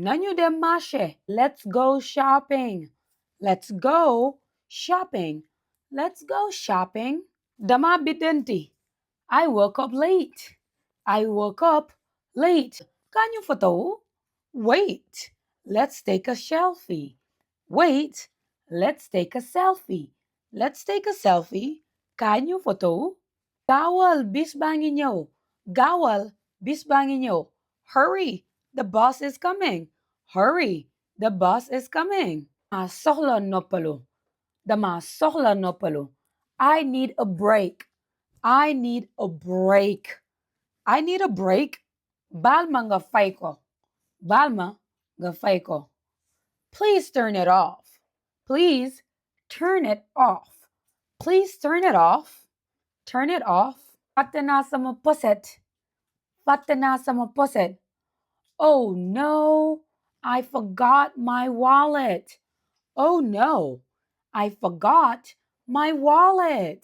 Nanyo dem mashe. Let's go shopping. Let's go shopping. Let's go shopping. Dama bidenti. I woke up late. I woke up late. Kanyo photo? Wait. Let's take a selfie. Wait. Let's take a selfie. Let's take a selfie. Kanyo photo? Gawal bisbangin nyo. Gawal bisbangin nyo. Hurry. The bus is coming. Hurry. The bus is coming. Sohla no palo. Dama sohla no palo. I need a break. I need a break. I need a break. Balma nga fay ko. Balma nga fay ko. Please turn it off. Please turn it off. Please turn it off. Turn it off. Patanasa mo puset. Patanasa mo puset. Oh no, I forgot my wallet. Oh no, I forgot my wallet.